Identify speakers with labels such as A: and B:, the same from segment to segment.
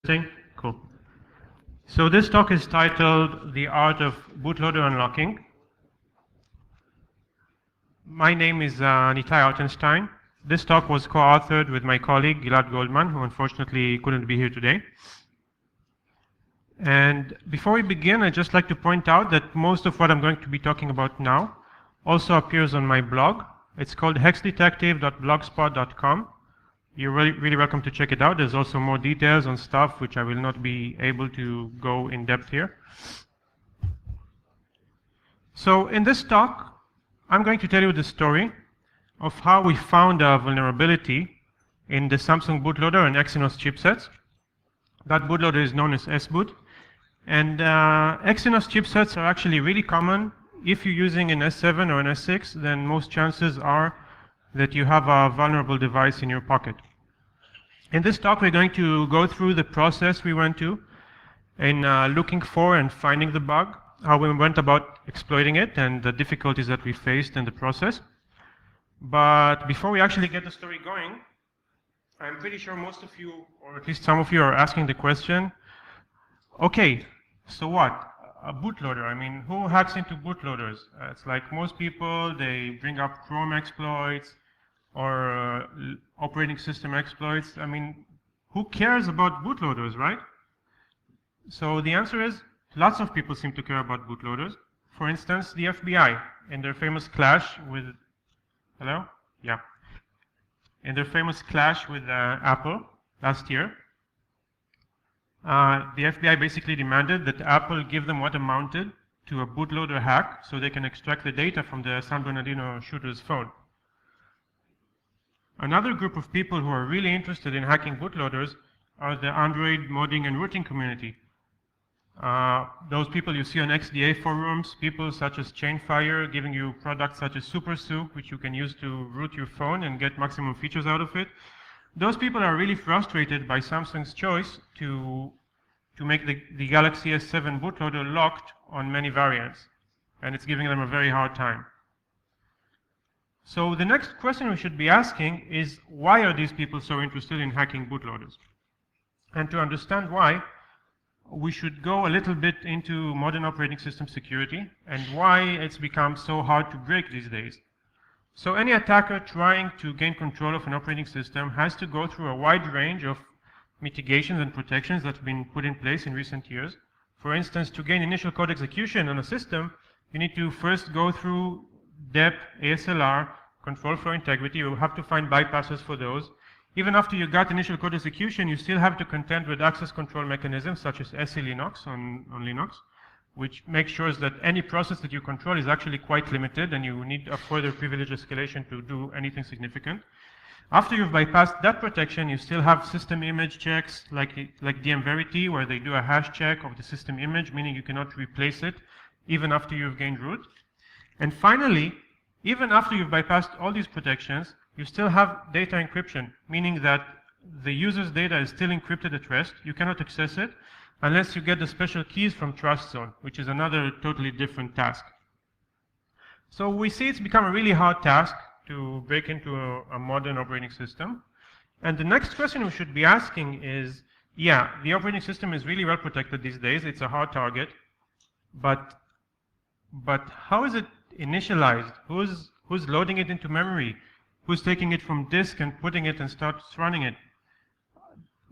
A: Thing? Cool. So this talk is titled The Art of Bootloader Unlocking. My name is Nitay Artenstein. This talk was co-authored with my colleague Gilad Goldman, who unfortunately couldn't be here today. And before we begin, I'd just like to point out that most of what I'm going to be talking about now also appears on my blog. It's called hexdetective.blogspot.com. You're really welcome to check it out. There's also more details on stuff which I will not be able to go in depth here. So in this talk, I'm going to tell you the story of how we found a vulnerability in the Samsung bootloader and Exynos chipsets. That bootloader is known as Sboot. And Exynos chipsets are actually really common. If you're using an S7 or an S6, then most chances are that you have a vulnerable device in your pocket. In this talk, we're going to go through the process we went to in looking for and finding the bug, how we went about exploiting it, and the difficulties that we faced in the process. But before we actually get the story going, I'm pretty sure most of you, or at least some of you, are asking the question, okay, so what? A bootloader, I mean, who hacks into bootloaders? It's like most people, they bring up Chrome exploits or operating system exploits. I mean, who cares about bootloaders, right? So the answer is, lots of people seem to care about bootloaders. For instance, the FBI, in their famous clash with, hello? Yeah. In their famous clash with Apple last year, the FBI basically demanded that Apple give them what amounted to a bootloader hack so they can extract the data from the San Bernardino shooter's phone. Another group of people who are really interested in hacking bootloaders are the Android modding and rooting community. Those people you see on XDA forums, people such as Chainfire giving you products such as SuperSoup, which you can use to root your phone and get maximum features out of it. Those people are really frustrated by Samsung's choice to make the Galaxy S7 bootloader locked on many variants, and it's giving them a very hard time. So the next question we should be asking is, why are these people so interested in hacking bootloaders? And to understand why, we should go a little bit into modern operating system security and why it's become so hard to break these days. So any attacker trying to gain control of an operating system has to go through a wide range of mitigations and protections that have been put in place in recent years. For instance, to gain initial code execution on a system, you need to first go through DEP, ASLR, control flow integrity. You have to find bypasses for those. Even after you got initial code execution, you still have to contend with access control mechanisms such as SE-Linux on Linux, which makes sure that any process that you control is actually quite limited, and you need a further privilege escalation to do anything significant. After you've bypassed that protection, you still have system image checks like DMVerity, where they do a hash check of the system image, meaning you cannot replace it even after you've gained root. And finally, even after you've bypassed all these protections, you still have data encryption, meaning that the user's data is still encrypted at rest. You cannot access it unless you get the special keys from Trust Zone, which is another totally different task. So we see it's become a really hard task to break into a modern operating system. And the next question we should be asking is, yeah, the operating system is really well protected these days. It's a hard target. But how is it initialized? Who's loading it into memory? Who's taking it from disk and putting it and starts running it?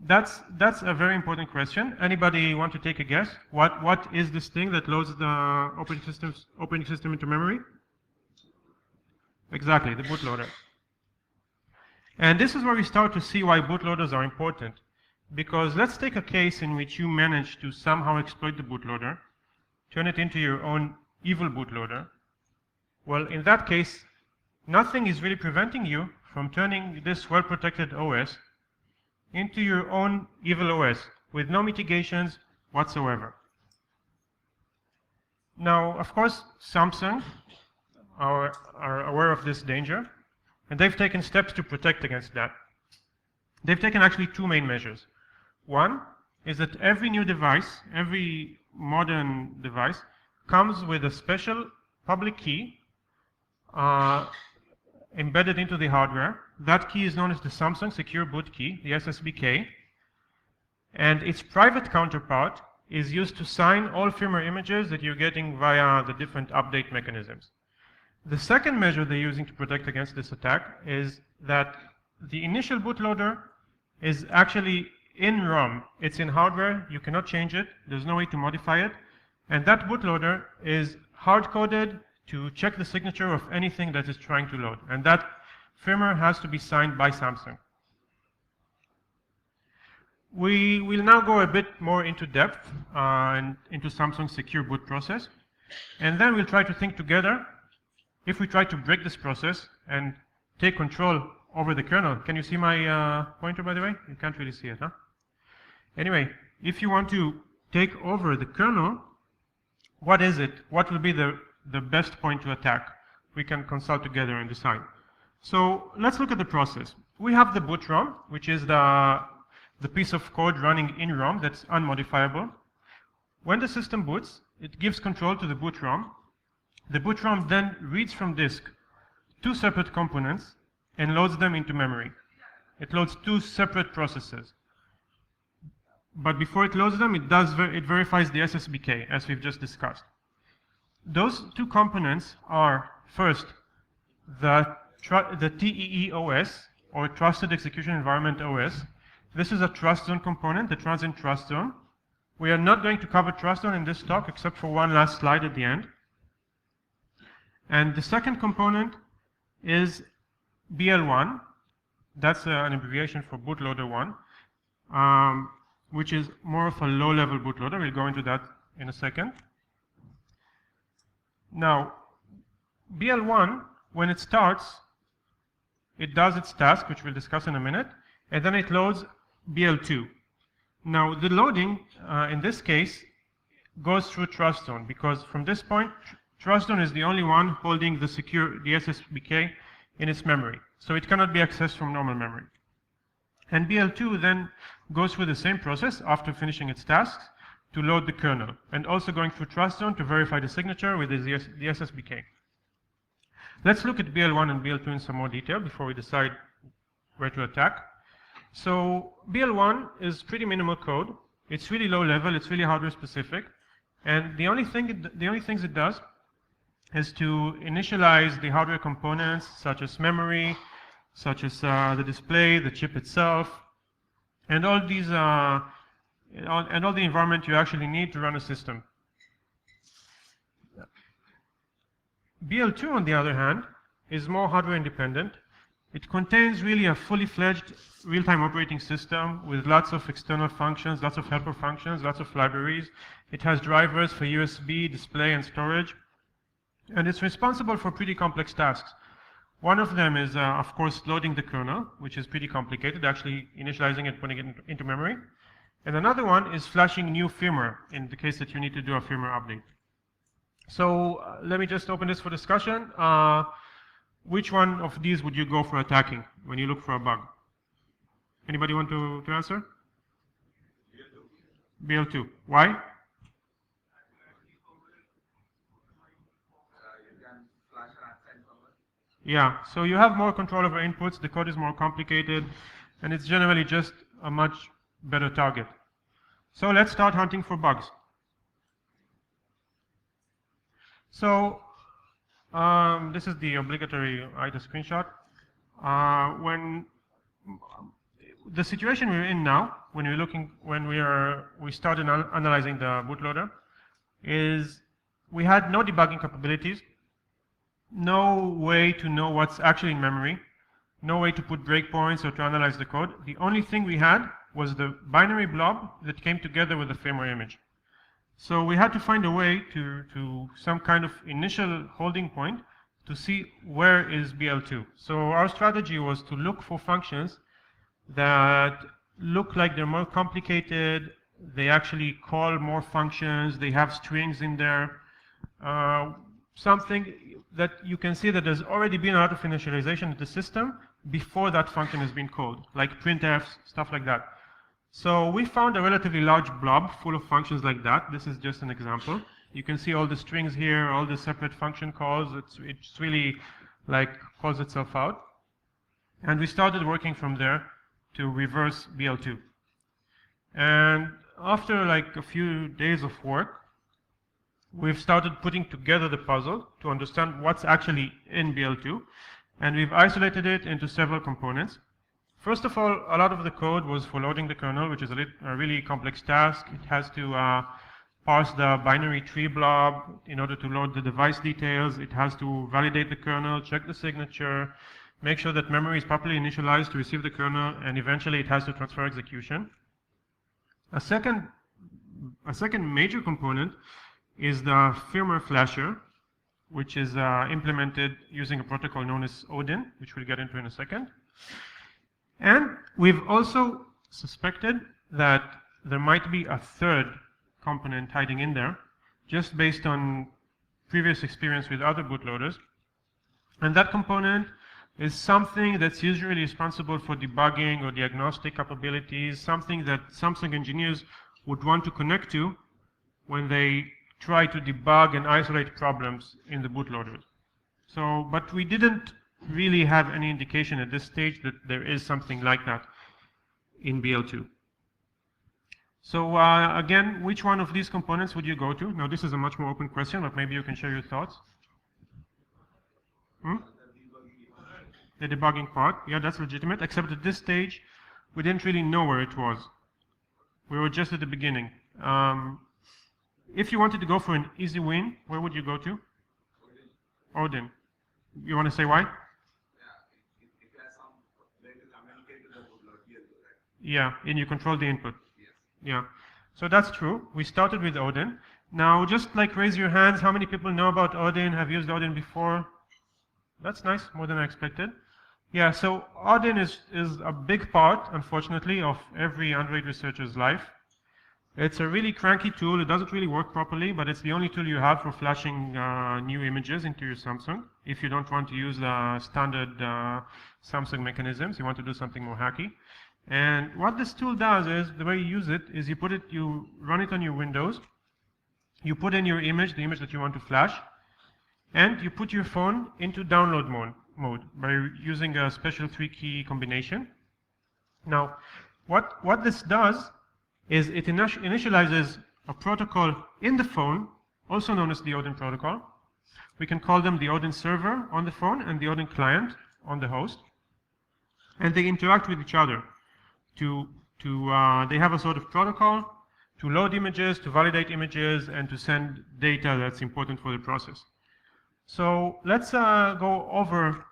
A: That's a very important question. Anybody want to take a guess? What is this thing that loads the operating system into memory? Exactly, the bootloader. And this is where we start to see why bootloaders are important. Because let's take a case in which you manage to somehow exploit the bootloader, turn it into your own evil bootloader. Well, in that case, nothing is really preventing you from turning this well-protected OS into your own evil OS with no mitigations whatsoever. Now, of course, Samsung are aware of this danger, and they've taken steps to protect against that. They've taken actually two main measures. One is that every new device, every modern device, comes with a special public key embedded into the hardware. That key is known as the Samsung Secure Boot Key, the SSBK. And its private counterpart is used to sign all firmware images that you're getting via the different update mechanisms. The second measure they're using to protect against this attack is that the initial bootloader is actually in ROM. It's in hardware, you cannot change it, there's no way to modify it, and that bootloader is hard-coded to check the signature of anything that is trying to load, and that firmware has to be signed by Samsung. We will now go a bit more into depth and into Samsung's secure boot process, and then we'll try to think together if we try to break this process and take control over the kernel. Can you see my pointer, by the way? You can't really see it, huh? Anyway, if you want to take over the kernel, what is it? What will be the best point to attack? We can consult together and decide. So let's look at the process. We have the boot ROM, which is the piece of code running in ROM that's unmodifiable. When the system boots, it gives control to the boot ROM. The boot ROM then reads from disk two separate components and loads them into memory. It loads two separate processes. But before it loads them, it verifies the SSBK, as we've just discussed. Those two components are, first, the TEE OS, or Trusted Execution Environment OS. This is a trust zone component that runs in trust zone. We are not going to cover trust zone in this talk, except for one last slide at the end. And the second component is BL1. That's an abbreviation for Bootloader 1, which is more of a low-level bootloader. We'll go into that in a second. Now, BL1, when it starts, it does its task, which we'll discuss in a minute, and then it loads BL2. Now, the loading, in this case, goes through trust zone, because from this point, trust zone is the only one holding the SSBK in its memory. So it cannot be accessed from normal memory. And BL2 then goes through the same process after finishing its tasks to load the kernel, and also going through trust zone to verify the signature with the SSBK. Let's look at BL1 and BL2 in some more detail before we decide where to attack. So BL1 is pretty minimal code. It's really low level, it's really hardware specific, and the only things it does is to initialize the hardware components such as memory, such as the display, the chip itself, and all these and all the environment you actually need to run a system. BL2, on the other hand, is more hardware independent. It contains really a fully fledged real-time operating system with lots of external functions, lots of helper functions, lots of libraries. It has drivers for USB, display, and storage. And it's responsible for pretty complex tasks. One of them is, of course, loading the kernel, which is pretty complicated, actually initializing it, putting it into memory. And another one is flashing new firmware, in the case that you need to do a firmware update. So let me just open this for discussion. Which one of these would you go for attacking when you look for a bug? Anybody want to answer? BL2. Why? Yeah, so you have more control over inputs, the code is more complicated, and it's generally just a much better target. So let's start hunting for bugs. So this is the obligatory IDA screenshot. When the situation we're in now, when we started analyzing the bootloader, is we had no debugging capabilities, no way to know what's actually in memory, no way to put breakpoints or to analyze the code. The only thing we had was the binary blob that came together with the firmware image. So we had to find a way to some kind of initial holding point to see where is BL2. So our strategy was to look for functions that look like they're more complicated, they actually call more functions, they have strings in there, something that you can see that there's already been a lot of initialization of the system before that function has been called, like printfs, stuff like that. So we found a relatively large blob full of functions like that. This is just an example. You can see all the strings here, all the separate function calls. It's really like calls itself out. And we started working from there to reverse BL2. And after like a few days of work, we've started putting together the puzzle to understand what's actually in BL2, and we've isolated it into several components. First of all, a lot of the code was for loading the kernel, which is a really complex task. It has to parse the binary tree blob in order to load the device details. It has to validate the kernel, check the signature, make sure that memory is properly initialized to receive the kernel, and eventually it has to transfer execution. A second major component is the firmware flasher, which is implemented using a protocol known as Odin, which we'll get into in a second. And we've also suspected that there might be a third component hiding in there, just based on previous experience with other bootloaders. And that component is something that's usually responsible for debugging or diagnostic capabilities, something that Samsung engineers would want to connect to when they try to debug and isolate problems in the bootloaders. So, but we didn't really have any indication at this stage that there is something like that in BL2. So again, which one of these components would you go to? Now this is a much more open question, but maybe you can share your thoughts. The debugging part, yeah, that's legitimate, except at this stage, we didn't really know where it was. We were just at the beginning. If you wanted to go for an easy win, where would you go to? Odin. You want to say why? Yeah, and you control the input. Yeah, so that's true. We started with Odin. Now, just like raise your hands, how many people know about Odin, have used Odin before? That's nice, more than I expected. Yeah, so Odin is a big part, unfortunately, of every Android researcher's life. It's a really cranky tool. It doesn't really work properly, but it's the only tool you have for flashing new images into your Samsung. If you don't want to use the standard Samsung mechanisms, you want to do something more hacky. And what this tool does is, the way you use it, is you run it on your Windows, you put in your image, the image that you want to flash, and you put your phone into download mode by using a special 3-key combination. Now, what this does is it initializes a protocol in the phone, also known as the Odin protocol. We can call them the Odin server on the phone and the Odin client on the host. And they interact with each other. They have a sort of protocol to load images, to validate images, and to send data that's important for the process. So let's go over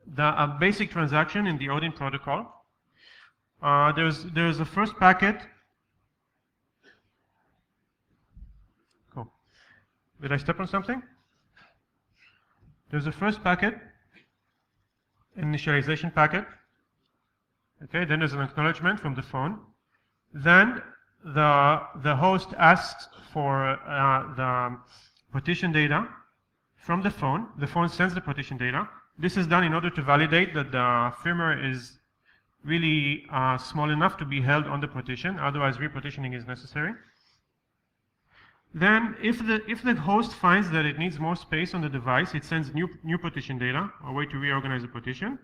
A: the basic transaction in the Odin protocol. There's a first packet. Cool. Did I step on something? There's a first packet, initialization packet. Okay, then there's an acknowledgement from the phone. Then the host asks for the partition data from the phone. The phone sends the partition data. This is done in order to validate that the firmware is really small enough to be held on the partition, otherwise repartitioning is necessary. Then if the host finds that it needs more space on the device, it sends new partition data, a way to reorganize the partition.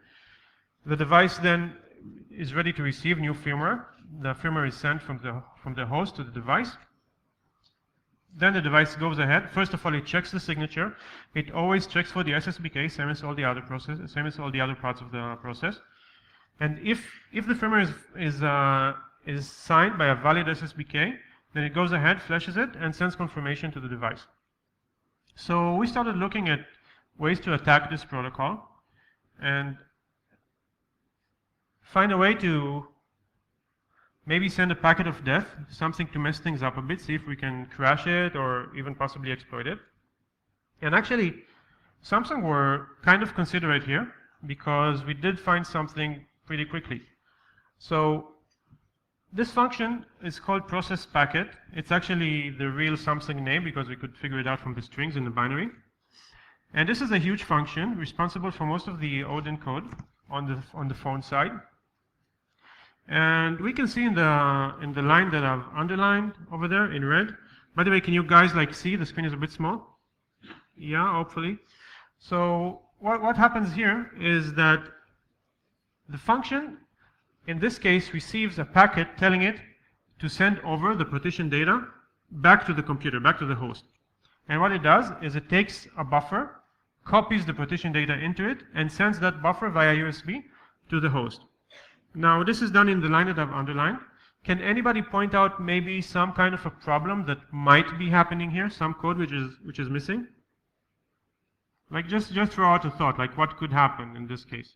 A: The device then is ready to receive new firmware. The firmware is sent from the host to the device. Then the device goes ahead. First of all, it checks the signature. It always checks for the SSBK, same as all the other parts of the process. And if the firmware is signed by a valid SSBK, then it goes ahead, flashes it, and sends confirmation to the device. So we started looking at ways to attack this protocol and find a way to maybe send a packet of death, something to mess things up a bit, see if we can crash it or even possibly exploit it. And actually, Samsung were kind of considerate here because we did find something pretty quickly. So this function is called process packet. It's actually the real Samsung name because we could figure it out from the strings in the binary. And this is a huge function responsible for most of the Odin code on the phone side. And we can see in the line that I've underlined over there in red. By the way, can you guys see the screen is a bit small? Yeah, hopefully. So what happens here is that the function, in this case, receives a packet telling it to send over the partition data back to the computer, back to the host. And what it does is it takes a buffer, copies the partition data into it, and sends that buffer via USB to the host. Now, this is done in the line that I've underlined. Can anybody point out maybe some kind of a problem that might be happening here, some code which is missing? Like just throw out a thought, like what could happen in this case?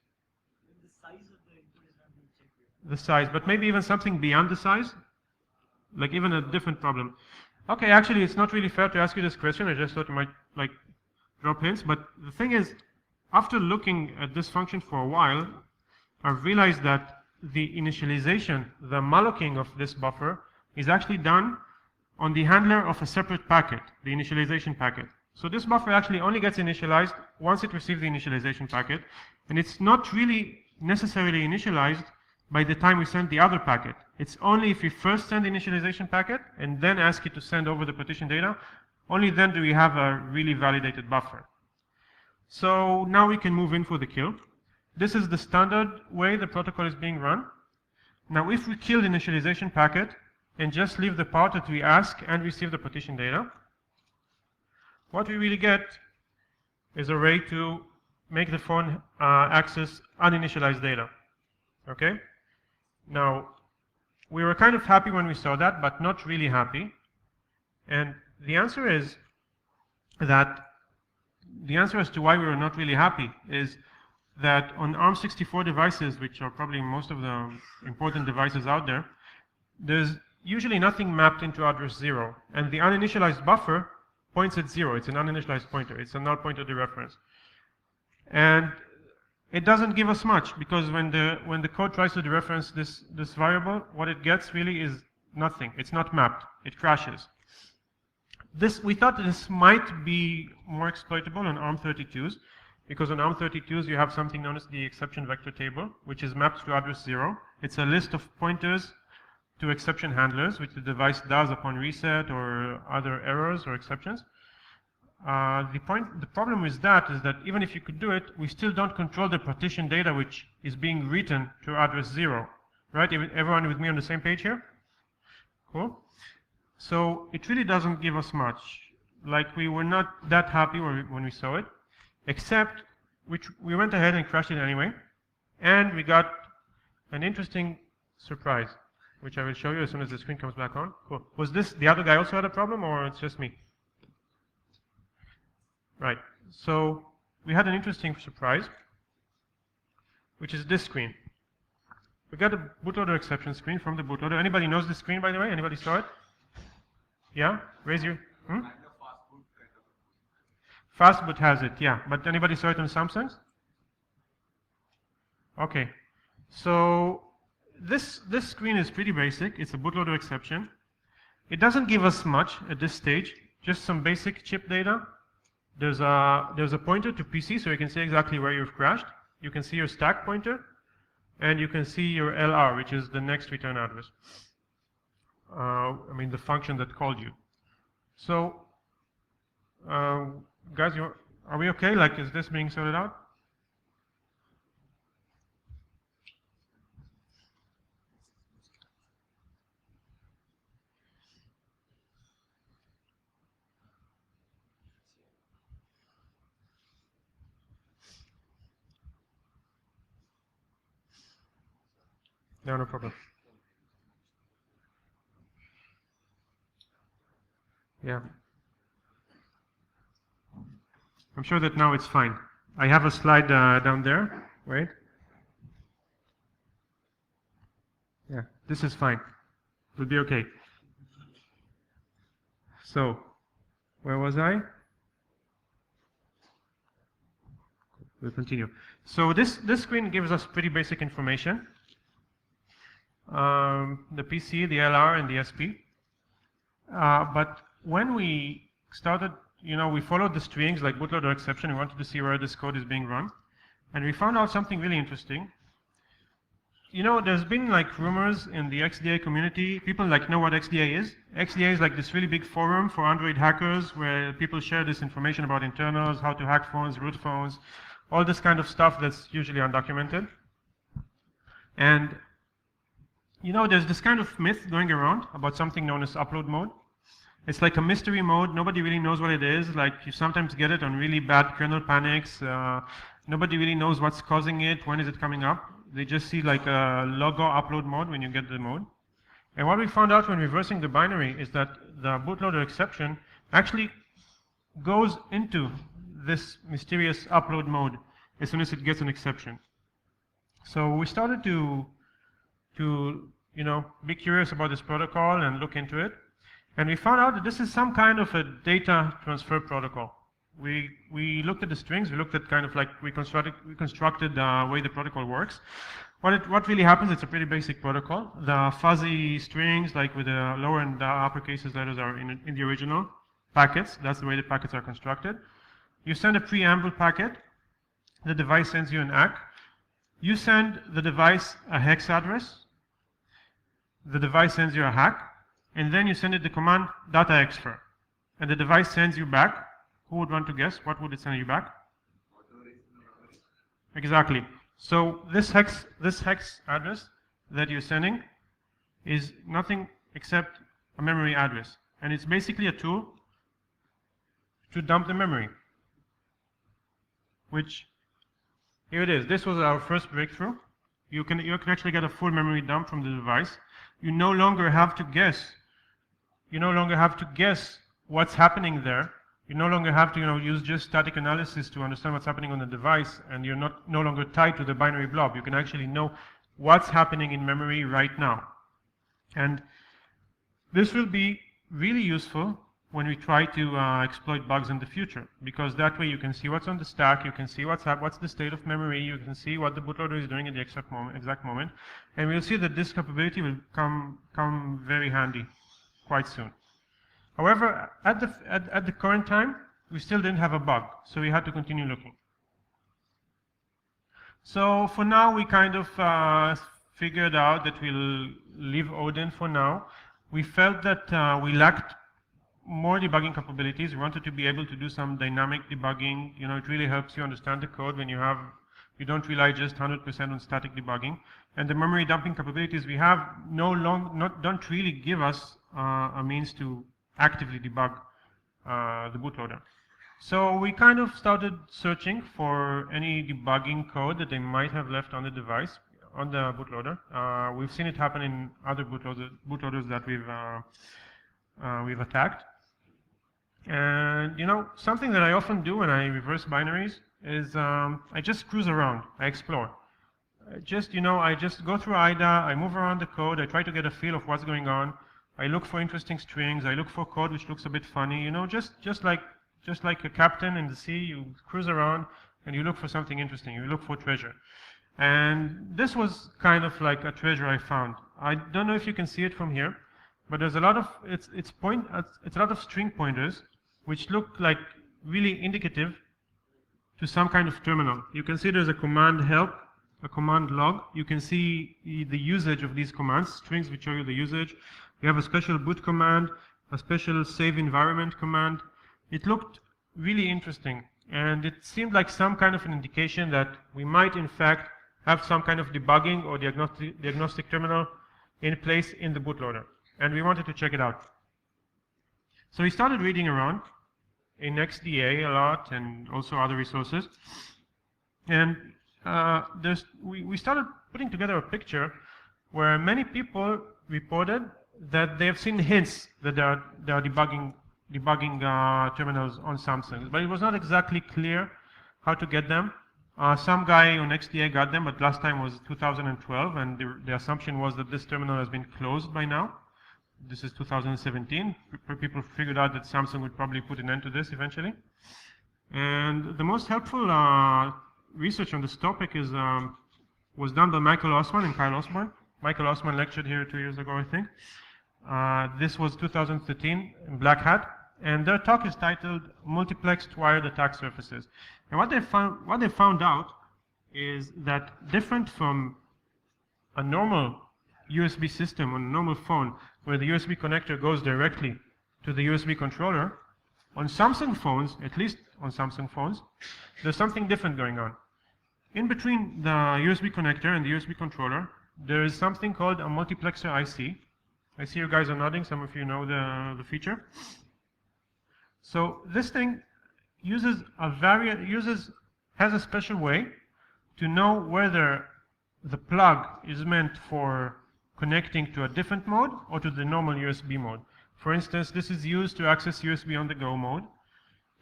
B: The size of the input is not being checked.
A: The size, but maybe even something beyond the size? Like even a different problem. Okay, actually it's not really fair to ask you this question, I just thought you might like drop hints, but the thing is, after looking at this function for a while, I've realized that the initialization, the mallocing of this buffer is actually done on the handler of a separate packet, the initialization packet. So this buffer actually only gets initialized once it receives the initialization packet, and it's not really necessarily initialized by the time we send the other packet. It's only if we first send the initialization packet and then ask it to send over the partition data, only then do we have a really validated buffer. So now we can move in for the kill. This is the standard way the protocol is being run. Now if we kill the initialization packet and just leave the part that we ask and receive the partition data, what we really get is a way to make the phone access uninitialized data. Okay? Now, we were kind of happy when we saw that, but not really happy. And the answer is that the answer as to why we were not really happy is that on ARM64 devices, which are probably most of the important devices out there, there's usually nothing mapped into address 0. And the uninitialized buffer points at 0. It's an uninitialized pointer. It's a null pointer dereference. And it doesn't give us much, because when the code tries to dereference this variable, what it gets really is nothing. It's not mapped. It crashes. We thought this might be more exploitable on ARM32s, because on ARM32s you have something known as the exception vector table, which is mapped to address 0. It's a list of pointers to exception handlers, which the device does upon reset or other errors or exceptions. The problem with that is that even if you could do it, we still don't control the partition data which is being written to address 0. Right? Everyone with me on the same page here? Cool. So it really doesn't give us much. Like, we were not that happy when we saw it, except we went ahead and crashed it anyway, and we got an interesting surprise, which I will show you as soon as the screen comes back on. Cool. Was this, the other guy also had a problem, or it's just me? Right. So we had an interesting surprise, which is this screen. We got a bootloader exception screen from the bootloader. Anybody knows this screen, by the way? Anybody saw it? Yeah? Raise your... Fastboot has it, yeah. But anybody saw it on Samsungs? Okay. So this screen is pretty basic. It's a bootloader exception. It doesn't give us much at this stage, just some basic chip data. There's a pointer to PC, so you can see exactly where you've crashed. You can see your stack pointer, and you can see your LR, which is the next return address. I mean, the function that called you. So, guys, are we okay? Like, is this being sorted out? No, no problem. Yeah. I'm sure that now it's fine. I have a slide down there. Wait. Yeah, this is fine. It'll be okay. So, where was I? We'll continue. So this screen gives us pretty basic information. The PC, the LR, and the SP. But when we started, we followed the strings like bootloader exception. We wanted to see where this code is being run. And we found out something really interesting. There's been like rumors in the XDA community. People know what XDA is. XDA is like this really big forum for Android hackers where people share this information about internals, how to hack phones, root phones, all this kind of stuff that's usually undocumented. And you know, there's this kind of myth going around about something known as upload mode. It's like a mystery mode. Nobody really knows what it is. Like, you sometimes get it on really bad kernel panics. Nobody really knows what's causing it. When is it coming up? They just see like a logo upload mode when you get the mode. And what we found out when reversing the binary is that the bootloader exception actually goes into this mysterious upload mode as soon as it gets an exception. So we started to you know, be curious about this protocol and look into it. And we found out that this is some kind of a data transfer protocol. We looked at the strings, we looked at kind of like reconstructed the way the protocol works. What really happens, it's a pretty basic protocol. The fuzzy strings, like with the lower and the uppercase letters, are in the original packets. That's the way the packets are constructed. You send a preamble packet, the device sends you an ACK. You send the device a hex address, the device sends you a hack, and then you send it the command data exfer. And the device sends you back. Who would want to guess? What would it send you back? Exactly. So this hex address that you're sending is nothing except a memory address. And it's basically a tool to dump the memory. Which, here it is. This was our first breakthrough. You can actually get a full memory dump from the device. You no longer have to guess. You no longer have to guess what's happening there. You no longer have to, you know, use just static analysis to understand what's happening on the device, and you're no longer tied to the binary blob. You can actually know what's happening in memory right now. And this will be really useful when we try to exploit bugs in the future, because that way you can see what's on the stack, you can see what's the state of memory, you can see what the bootloader is doing at the exact moment, and we'll see that this capability will come very handy quite soon. However, at the current time, we still didn't have a bug, so we had to continue looking. So for now, we kind of figured out that we'll leave Odin for now. We felt that we lacked more debugging capabilities. We wanted to be able to do some dynamic debugging. You know, it really helps you understand the code when you don't rely just 100% on static debugging. And the memory dumping capabilities we have don't really give us a means to actively debug the bootloader. So we kind of started searching for any debugging code that they might have left on the device, on the bootloader. We've seen it happen in other bootloaders that we've attacked. And you know, something that I often do when I reverse binaries is I just cruise around, I explore. I just go through IDA, I move around the code, I try to get a feel of what's going on. I look for interesting strings, I look for code which looks a bit funny, you know, just like a captain in the sea, you cruise around and you look for something interesting, you look for treasure. And this was kind of like a treasure I found. I don't know if you can see it from here, but there's a lot of it's a lot of string pointers which look like really indicative to some kind of terminal. You can see there's a command help, a command log. You can see the usage of these commands, strings which show you the usage. We have a special boot command, a special save environment command. It looked really interesting, and it seemed like some kind of an indication that we might in fact have some kind of debugging or diagnostic terminal in place in the bootloader, and we wanted to check it out. So we started reading around in XDA a lot and also other resources, and we started putting together a picture where many people reported that they have seen hints that there are debugging terminals on Samsung, but it was not exactly clear how to get them. Some guy on XDA got them, but last time was 2012, and the assumption was that this terminal has been closed by now. This is 2017. People figured out that Samsung would probably put an end to this eventually. And the most helpful research on this topic was done by Michael Osman and Kyle Osborne. Michael Osman lectured here 2 years ago, I think. This was 2013 in Black Hat, and their talk is titled "Multiplexed Wired Attack Surfaces." And what they found out is that different from a normal USB system on a normal phone, where the USB connector goes directly to the USB controller, on Samsung phones, at least on Samsung phones, there's something different going on. In between the USB connector and the USB controller, there is something called a multiplexer IC. I see you guys are nodding, some of you know the feature. So this thing has a special way to know whether the plug is meant for connecting to a different mode or to the normal USB mode. For instance, this is used to access USB on the go mode.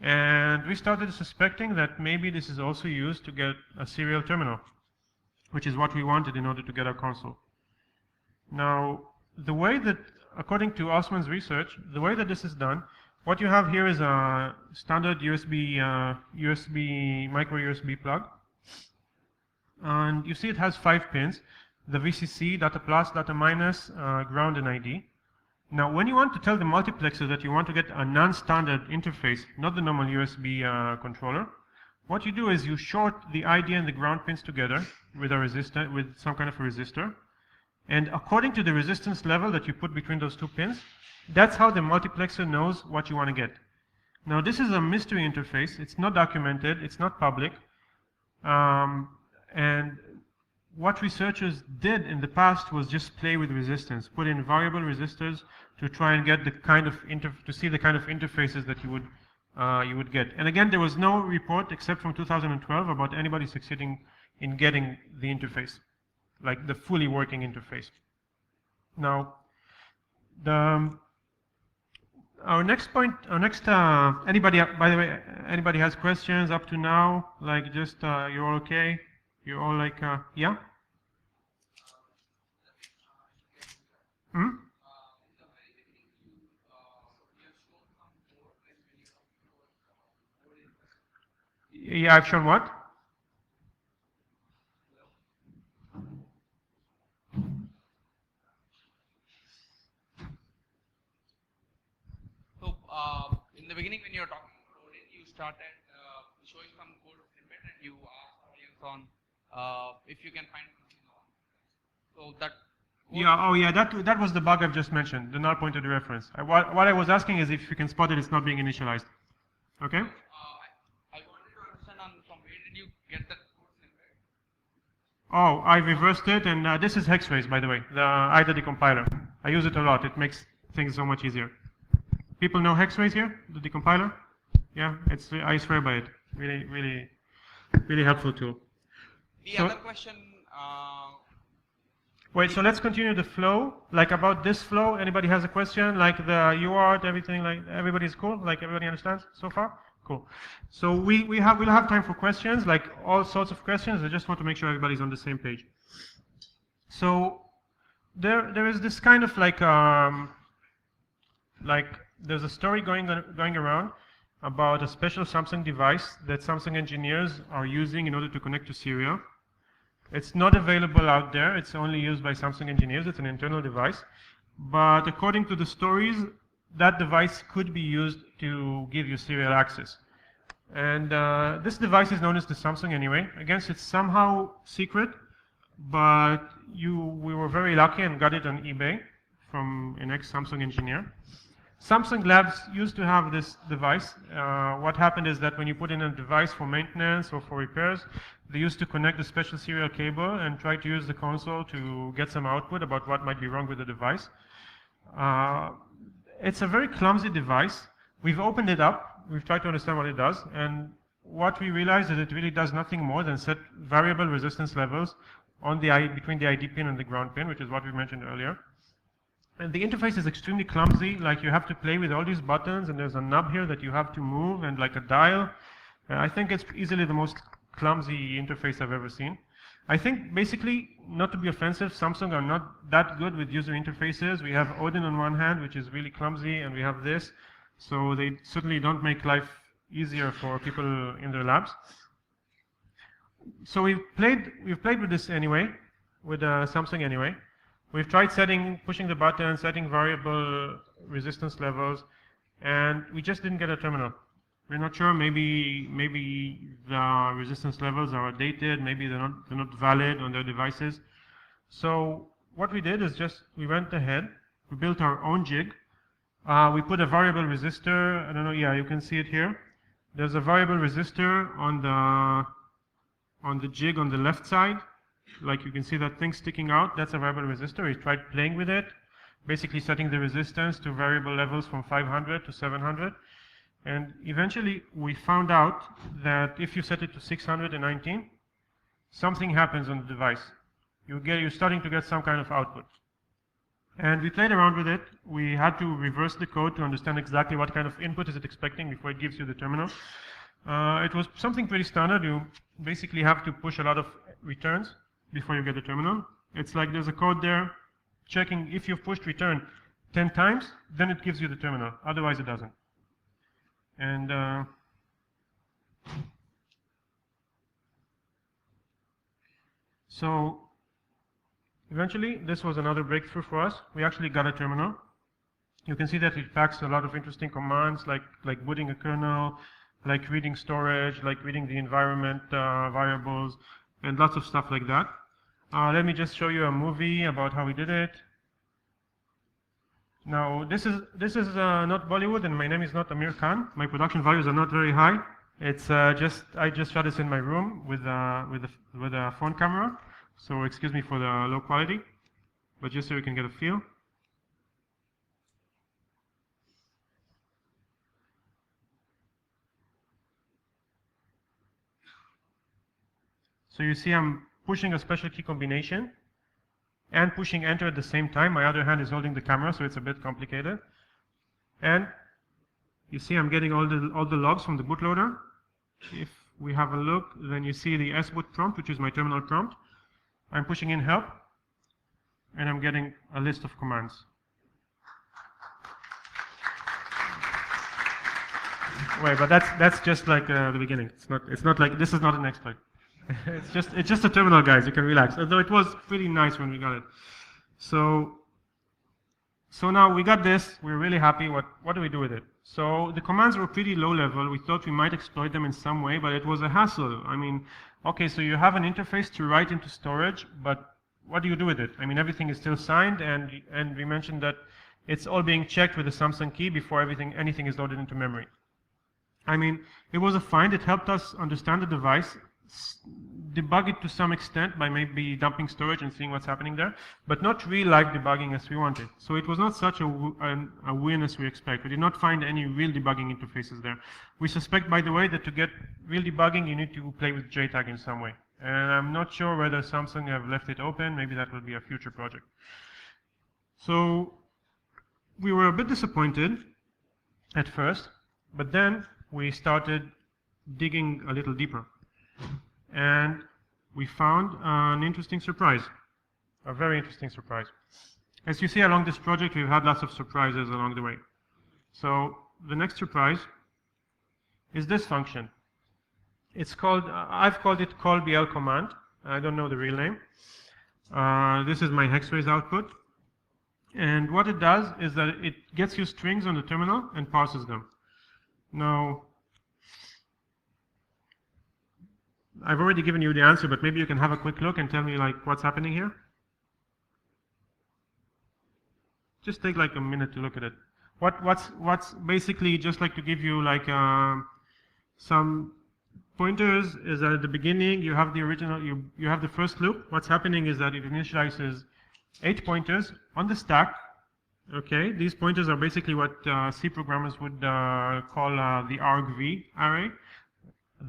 A: And we started suspecting that maybe this is also used to get a serial terminal, which is what we wanted in order to get our console. Now, the way that, according to Osman's research, the way that this is done, what you have here is a standard micro USB plug. And you see it has 5 pins: the VCC, data plus, data minus, ground, and ID. Now, when you want to tell the multiplexer that you want to get a non-standard interface, not the normal USB controller, what you do is you short the ID and the ground pins together with a resistor, with some kind of a resistor. And according to the resistance level that you put between those 2 pins, that's how the multiplexer knows what you want to get. Now, this is a mystery interface. It's not documented. It's not public. And what researchers did in the past was just play with resistance, put in variable resistors to try and get the kind of to see the kind of interfaces that you would get. And again, there was no report except from 2012 about anybody succeeding in getting the interface, like the fully working interface. Now, our next point, anybody, by the way, anybody has questions up to now? Like, just you're all okay? You're all like, yeah? Hmm? Yeah, I've shown what?
C: So, in the beginning, when you were talking about it, you started showing some code snippet, and you asked audience on if you can find something on. So that.
A: Yeah. Oh, yeah. That was the bug I've just mentioned. The null pointer reference. What I was asking is if you can spot it, it's not being initialized. Okay.
C: I wanted to understand from where did you get that code snippet?
A: Oh, I reversed it, and this is Hexphace, by the way, the IDA decompiler. I use it a lot. It makes things so much easier. People know Hexphace here, the decompiler? Yeah, I swear by it. Really, really, really helpful tool.
C: The other question.
A: Wait, so let's continue the flow. Like about this flow, anybody has a question? Like the UART, everything, like everybody's cool? Like everybody understands so far? Cool. So we'll have time for questions, like all sorts of questions. I just want to make sure everybody's on the same page. So there is this kind of like there's a story going around about a special Samsung device that Samsung engineers are using in order to connect to serial. It's not available out there. It's only used by Samsung engineers. It's an internal device. But according to the stories, that device could be used to give you serial access. And this device is known as the Samsung anyway. Again, it's somehow secret, but we were very lucky and got it on eBay from an ex-Samsung engineer. Samsung Labs used to have this device. What happened is that when you put in a device for maintenance or for repairs, they used to connect a special serial cable and try to use the console to get some output about what might be wrong with the device. It's a very clumsy device. We've opened it up. We've tried to understand what it does. And what we realized is it really does nothing more than set variable resistance levels on between the ID pin and the ground pin, which is what we mentioned earlier. And the interface is extremely clumsy. Like you have to play with all these buttons, and there's a knob here that you have to move, and like a dial. I think it's easily the most clumsy interface I've ever seen. I think basically, not to be offensive, Samsung are not that good with user interfaces. We have Odin on one hand, which is really clumsy, and we have this. So they certainly don't make life easier for people in their labs. So we've played with this anyway, with Samsung anyway. We've tried pushing the button, setting variable resistance levels, and we just didn't get a terminal. We're not sure. Maybe the resistance levels are outdated. Maybe they're not valid on their devices. So what we did is we went ahead. We built our own jig. We put a variable resistor. I don't know. Yeah, you can see it here. There's a variable resistor on the jig on the left side. like you can see that thing sticking out, that's a variable resistor. He tried playing with it, basically setting the resistance to variable levels from 500 to 700. And eventually we found out that if you set it to 619, something happens on the device. You're starting to get some kind of output. And we played around with it. We had to reverse the code to understand exactly what kind of input is it expecting before it gives you the terminal. It was something pretty standard. You basically have to push a lot of returns before you get the terminal. It's like there's a code there checking if you've pushed return 10 times, then it gives you the terminal. Otherwise, it doesn't. And so eventually, this was another breakthrough for us. We actually got a terminal. You can see that it packs a lot of interesting commands, like booting a kernel, like reading storage, like reading the environment variables, and lots of stuff like that. Let me just show you a movie about how we did it. Now, this is not Bollywood, and my name is not Amir Khan. My production values are not very high. It's I just shot this in my room with a phone camera. So excuse me for the low quality, but just so you can get a feel. So you see I'm pushing a special key combination and pushing enter at the same time. My other hand is holding the camera, so it's a bit complicated. And you see I'm getting all the logs from the bootloader. If we have a look, then you see the Sboot prompt, which is my terminal prompt. I'm pushing in help, and I'm getting a list of commands. Wait, but that's just like the beginning. It's not like this is not an exploit. it's just a terminal, guys. You can relax. Although it was pretty nice when we got it. So now we got this. We're really happy. What do we do with it? So the commands were pretty low level. We thought we might exploit them in some way, but it was a hassle. I mean, okay, so you have an interface to write into storage, but what do you do with it? I mean, everything is still signed, and we mentioned that it's all being checked with the Samsung key before anything is loaded into memory. I mean, it was a find. It helped us understand the device, debug it to some extent by maybe dumping storage and seeing what's happening there, but not real live debugging as we wanted. So it was not such a win as we expect. We did not find any real debugging interfaces there. We suspect, by the way, that to get real debugging, you need to play with JTAG in some way. And I'm not sure whether Samsung have left it open. Maybe that will be a future project. So we were a bit disappointed at first, but then we started digging a little deeper. And we found an interesting surprise, a very interesting surprise. As you see along this project, we've had lots of surprises along the way. So the next surprise is this function. It's called, I've called it callBL command. I don't know the real name. This is my hexphrase output. And what it does is that it gets you strings on the terminal and parses them. Now, I've already given you the answer, but maybe you can have a quick look and tell me like what's happening here. Just take like a minute to look at it. What's basically, just like to give you like some pointers, is that at the beginning you have the original, you have the first loop. What's happening is that it initializes 8 pointers on the stack. Okay, these pointers are basically what C programmers would call the argv array,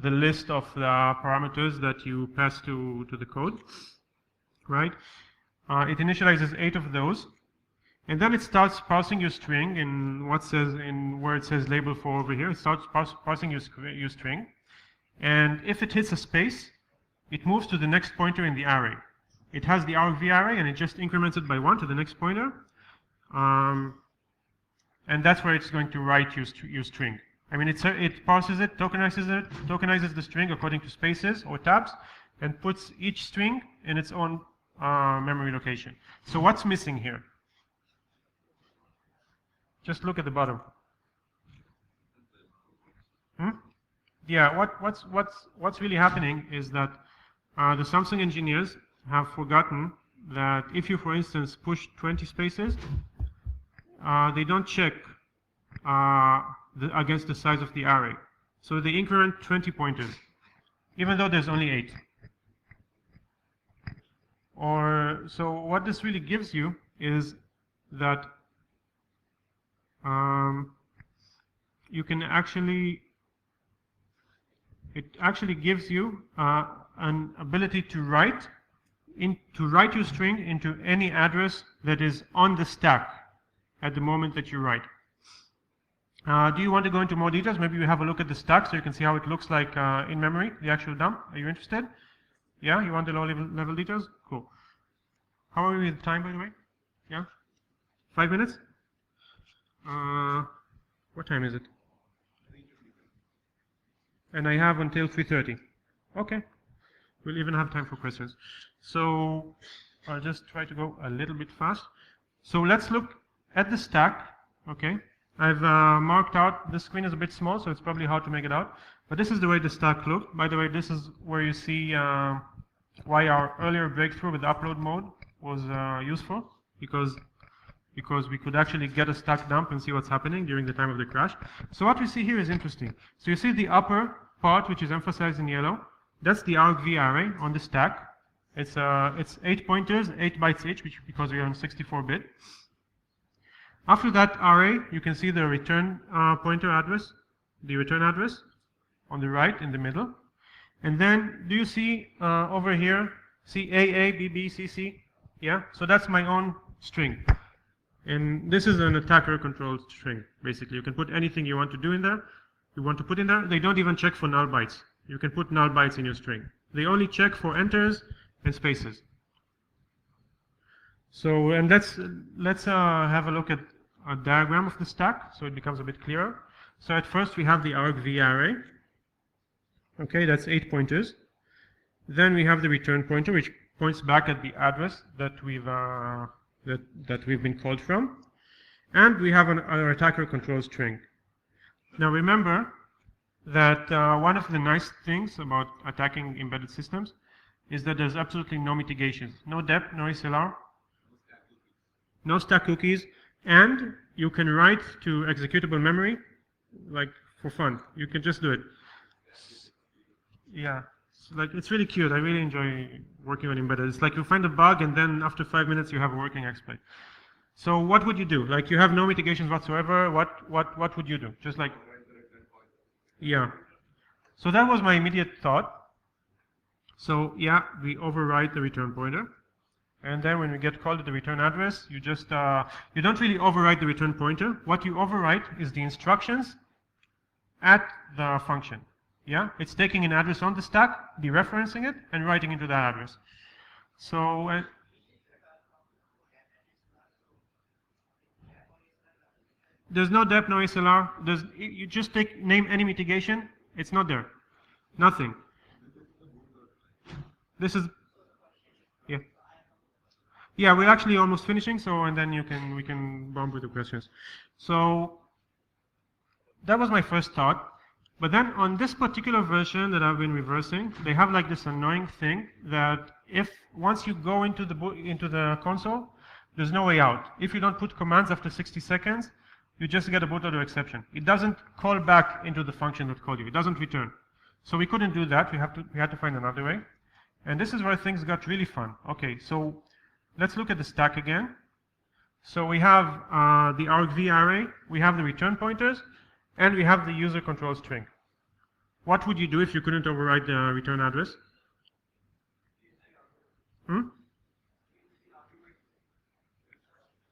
A: the list of the parameters that you pass to the code, right? It initializes 8 of those, and then it starts parsing your string in where it says label 4 over here. It starts parsing your string, and if it hits a space, it moves to the next pointer in the array. It has the argv array, and it just increments it by 1 to the next pointer, and that's where it's going to write your string. I mean, it parses it, tokenizes the string according to spaces or tabs, and puts each string in its own memory location. So what's missing here? Just look at the bottom. Yeah, what's really happening is that the Samsung engineers have forgotten that if you, for instance, push 20 spaces, they don't check against the size of the array. So they increment 20 pointers, even though there's only 8. So what this really gives you is that you can actually, it actually gives you an ability to write your string into any address that is on the stack at the moment that you write. Do you want to go into more details? Maybe we have a look at the stack so you can see how it looks like in memory, the actual dump. Are you interested? Yeah, you want the low level details? Cool. How are we with time, by the way? Yeah? 5 minutes? What time is it? And I have until 3:30. Okay. We'll even have time for questions. So I'll just try to go a little bit fast. So let's look at the stack. Okay. I've marked out, the screen is a bit small, so it's probably hard to make it out. But this is the way the stack looked. By the way, this is where you see why our earlier breakthrough with upload mode was useful, because we could actually get a stack dump and see what's happening during the time of the crash. So what we see here is interesting. So you see the upper part, which is emphasized in yellow. That's the argv array on the stack. It's 8 pointers, 8 bytes each, because we are on 64-bit. After that array, you can see the return pointer address, the return address on the right in the middle. And then, do you see over here, see AA, BB, CC? Yeah, so that's my own string. And this is an attacker-controlled string, basically. You can put anything you want to do in there. You want to put in there. They don't even check for null bytes. You can put null bytes in your string. They only check for enters and spaces. So, and let's have a look at a diagram of the stack, so it becomes a bit clearer. So at first we have the argv array. Okay, that's 8 pointers. Then we have the return pointer, which points back at the address that we've been called from. And we have our attacker control string. Now remember that one of the nice things about attacking embedded systems is that there's absolutely no mitigations. No dep, no SLR, no stack cookies, and you can write to executable memory, like for fun. You can just do it. Yeah, it's really cute. I really enjoy working on embedded. It's like you find a bug, and then after 5 minutes you have a working exploit. So what would you do? Like, you have no mitigations whatsoever. What would you do? Just like, yeah. So that was my immediate thought. So yeah, we overwrite the return pointer. And then when we get called at the return address, you just, you don't really overwrite the return pointer. What you overwrite is the instructions at the function. Yeah, it's taking an address on the stack, dereferencing it, and writing into that address. So, there's no dep, no SLR. You just name any mitigation, it's not there. Nothing. This is, yeah. Yeah, we're actually almost finishing, so, and then we can bomb with the questions. So, that was my first thought. But then on this particular version that I've been reversing, they have like this annoying thing that once you go into the console, there's no way out. If you don't put commands after 60 seconds, you just get a bootloader exception. It doesn't call back into the function that called you. It doesn't return. So we couldn't do that. We had to find another way. And this is where things got really fun. Okay, so let's look at the stack again. So we have the argv array, we have the return pointers, and we have the user control string. What would you do if you couldn't override the return address?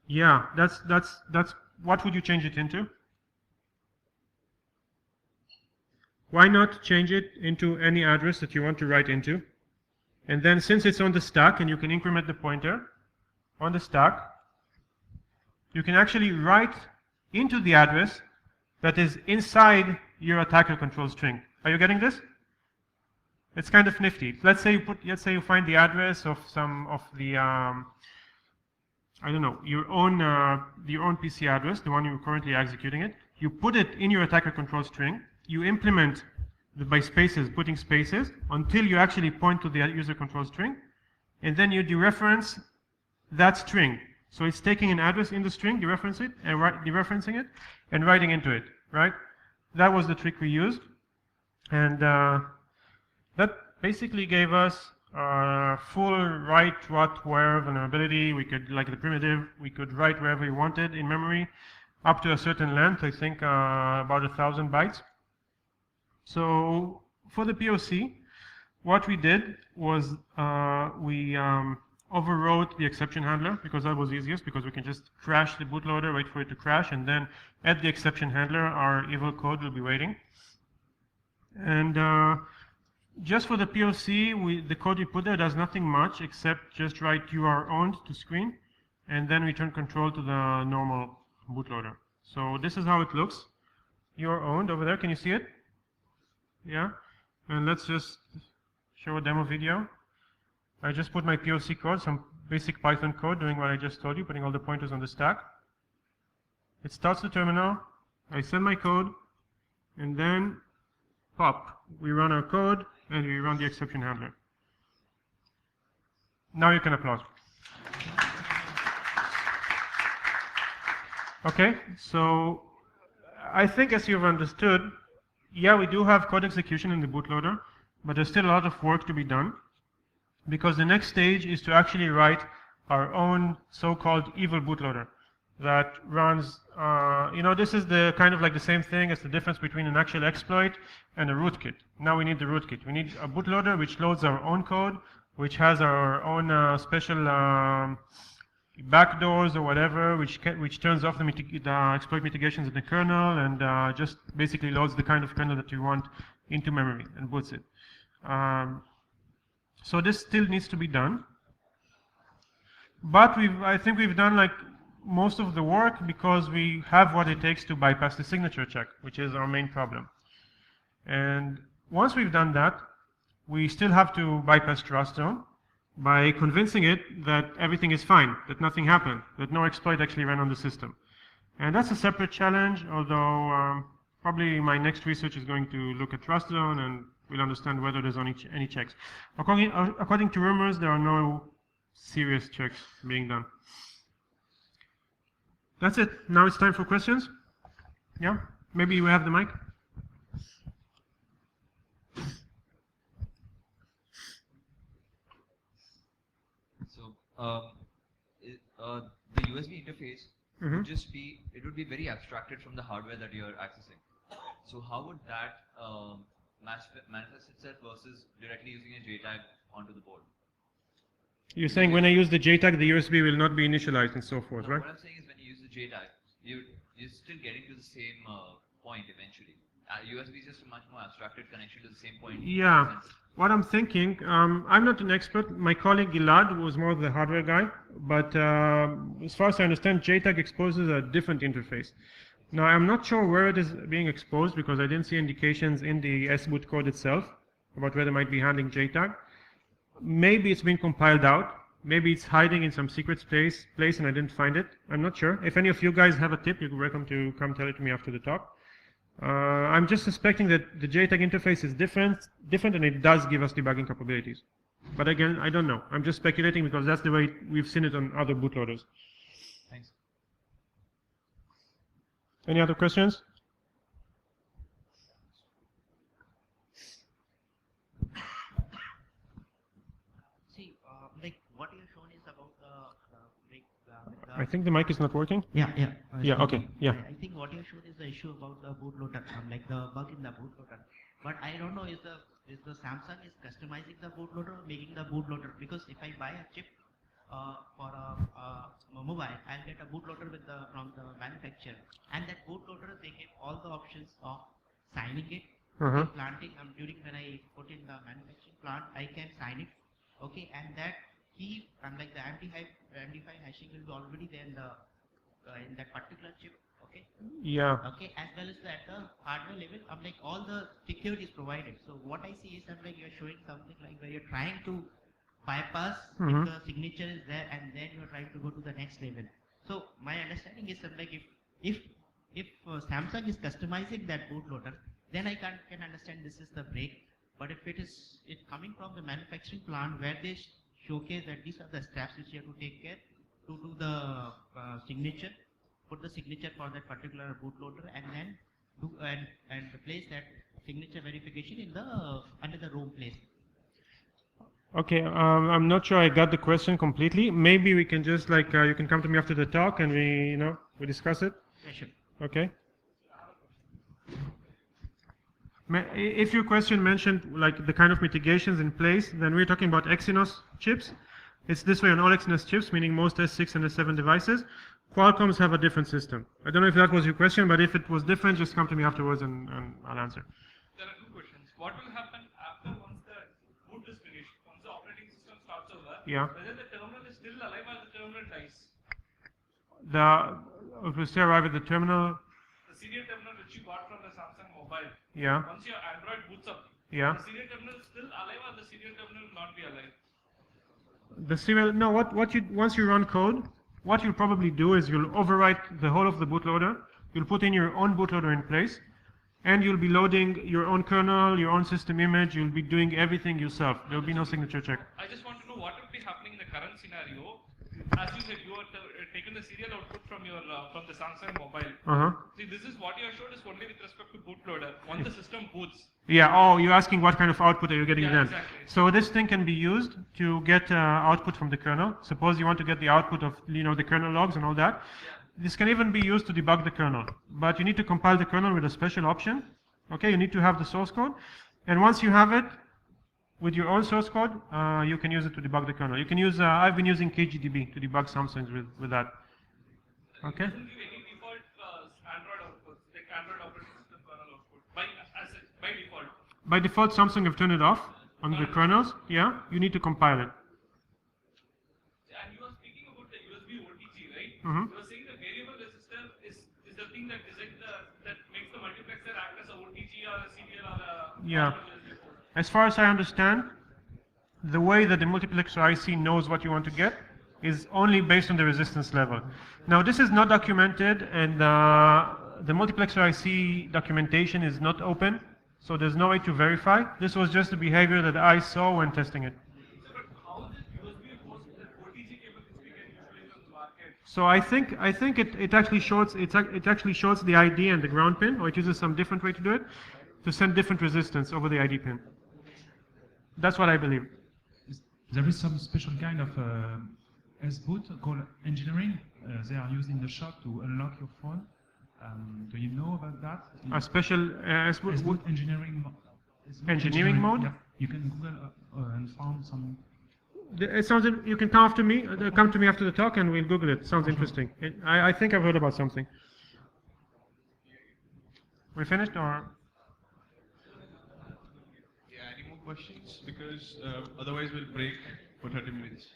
A: Yeah, that's what would you change it into? Why not change it into any address that you want to write into? And then since it's on the stack and you can increment the pointer on the stack, you can actually write into the address that is inside your attacker control string. Are you getting this? It's kind of nifty. Let's say you find the address of some of the I don't know, your own PC address, the one you're currently executing it. You put it in your attacker control string. You implement by spaces, putting spaces, until you actually point to the user control string, and then you dereference that string. So it's taking an address in the string, dereferencing it, and writing into it, right? That was the trick we used, and that basically gave us full write, what, where vulnerability. We could, like the primitive, we could write wherever we wanted in memory, up to a certain length, I think about 1,000 bytes. So for the POC, what we did was we overwrote the exception handler, because that was easiest, because we can just crash the bootloader, wait for it to crash, and then at the exception handler, our evil code will be waiting. And just for the POC, the code we put there does nothing much except just write you are owned to screen, and then return control to the normal bootloader. So this is how it looks. You are owned over there. Can you see it? Yeah. And let's just show a demo video. I just put my POC code, some basic Python code, doing what I just told you, putting all the pointers on the stack. It starts the terminal. I send my code, and then pop. We run our code, and we run the exception handler. Now you can applaud. Okay, so I think as you've understood, yeah, we do have code execution in the bootloader, but there's still a lot of work to be done, because the next stage is to actually write our own so-called evil bootloader that runs, this is the kind of like the same thing as the difference between an actual exploit and a rootkit. Now we need the rootkit. We need a bootloader which loads our own code, which has our own special backdoors or whatever, which turns off the exploit mitigations in the kernel, and just basically loads the kind of kernel that you want into memory and boots it. So this still needs to be done. But I think we've done like most of the work, because we have what it takes to bypass the signature check, which is our main problem. And once we've done that, we still have to bypass trust zone by convincing it that everything is fine, that nothing happened, that no exploit actually ran on the system. And that's a separate challenge, although probably my next research is going to look at trust zone, and we'll understand whether there's any checks. According to rumors, there are no serious checks being done. That's it. Now it's time for questions. Yeah? Maybe we have the mic.
D: So the USB interface would just be, it would be very abstracted from the hardware that you're accessing. So how would that manifest itself versus directly using a JTAG onto the board?
A: You're saying when I use the JTAG, the USB will not be initialized and so forth,
D: No,
A: right?
D: what I'm saying is when you use the JTAG, you're still getting to the same point eventually. USB is just a much more abstracted connection to the same point.
A: Yeah. What I'm thinking, I'm not an expert. My colleague Gilad was more the hardware guy, but as far as I understand, JTAG exposes a different interface. Now, I'm not sure where it is being exposed, because I didn't see indications in the Sboot code itself about where they might be handling JTAG. Maybe it's been compiled out. Maybe it's hiding in some secret place and I didn't find it. I'm not sure. If any of you guys have a tip, you're welcome to come tell it to me after the talk. I'm just suspecting that the JTAG interface is different, and it does give us debugging capabilities. But again, I don't know. I'm just speculating, because that's the way we've seen it on other bootloaders.
D: Thanks.
A: Any other questions?
E: See, like what you've shown is about
A: I think the mic is not working.
E: yeah.
A: Yeah, okay, yeah.
E: I think what you showed is the issue about the bootloader, like the bug in the bootloader. But I don't know is the Samsung is customizing the bootloader or making the bootloader, because if I buy a chip for a mobile, I'll get a bootloader from the manufacturer, and that bootloader they give all the options of signing it, planting. During when I put in the manufacturing plant, I can sign it, okay, and that key, unlike the MD5 hashing, will be already there in that particular chip, okay.
A: Yeah.
E: Okay, as well as at the hardware level, like all the security is provided. So what I see is like you're showing something like where you're trying to bypass if the signature is there, and then you're trying to go to the next level. So my understanding is like if Samsung is customizing that bootloader, then I can understand this is the break. But if it's coming from the manufacturing plant where they showcase that these are the steps which you have to take care to do the signature, put the signature for that particular bootloader, and then do and place that signature verification in the under the ROM place.
A: Okay, I'm not sure I got the question completely. Maybe we can just like, you can come to me after the talk and we discuss it.
E: Yeah, sure.
A: Okay. If your question mentioned like the kind of mitigations in place, then we're talking about Exynos chips. It's this way on all Exynos chips, meaning most S6 and S7 devices. Qualcomm's have a different system. I don't know if that was your question, but if it was different, just come to me afterwards and I'll answer.
F: There are two questions. What will happen after once the boot is finished, once the operating system starts over?
A: Yeah.
F: Whether the terminal is still alive or the terminal dies?
A: If we still arrive at the terminal,
F: The serial terminal which you got from the Samsung mobile.
A: yeah,
F: Once your Android boots up,
A: yeah.
F: the serial terminal is still alive or the serial terminal will not be alive?
A: The serial, no, once you run code, what you'll probably do is you'll overwrite the whole of the bootloader, you'll put in your own bootloader in place, and you'll be loading your own kernel, your own system image, you'll be doing everything yourself. There'll be no signature check.
F: I just want to know what will be happening in the current scenario. As you said, you are taken the serial output from your from the Samsung mobile.
A: Uh-huh.
F: See, this is what you have showed is only with respect to bootloader. Once the system boots,
A: Yeah, oh, you're asking what kind of output are you getting
F: Yeah,
A: then?
F: exactly.
A: So this thing can be used to get output from the kernel. Suppose you want to get the output of, the kernel logs and all that. This can even be used to debug the kernel. But you need to compile the kernel with a special option. Okay, you need to have the source code. And once you have it, with your own source code, you can use it to debug the kernel. You can use, I've been using KGDB to debug Samsungs with that. Okay?
F: it doesn't give any default Android output, like Android operating system kernel output by default.
A: By default, Samsung have turned it off on the kernels. Yeah, you need to compile it.
F: And you are speaking about the USB OTG, right?
A: Mhm.
F: You are saying the variable resistor is the thing that that makes the multiplexer act as a OTG or a serial or a
A: Yeah.
F: normal USB port.
A: As far as I understand, the way that the multiplexer IC knows what you want to get is only based on the resistance level. Now, this is not documented, and the multiplexer IC documentation is not open, so there's no way to verify. This was just the behavior that I saw when testing it.
F: So, but how this USB goes to the OTG cable which we can usually from the market?
A: So I think it actually shows the ID and the ground pin, or it uses some different way to do it, to send different resistance over the ID pin. That's what I believe.
G: There is some special kind of Sboot called engineering. They are used in the shop to unlock your phone. Do you know about that?
A: A special
G: Sboot engineering
A: engineering mode?
G: Yeah. You can Google and find some.
A: It sounds. You can come to me after the talk, and we'll Google it. Sounds interesting. I think I've heard about something. We finished, or?
H: Yeah, any more questions? Because otherwise we'll break for 30 minutes.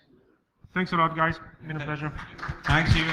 A: Thanks a lot, guys. Been a pleasure.
H: Thanks, you.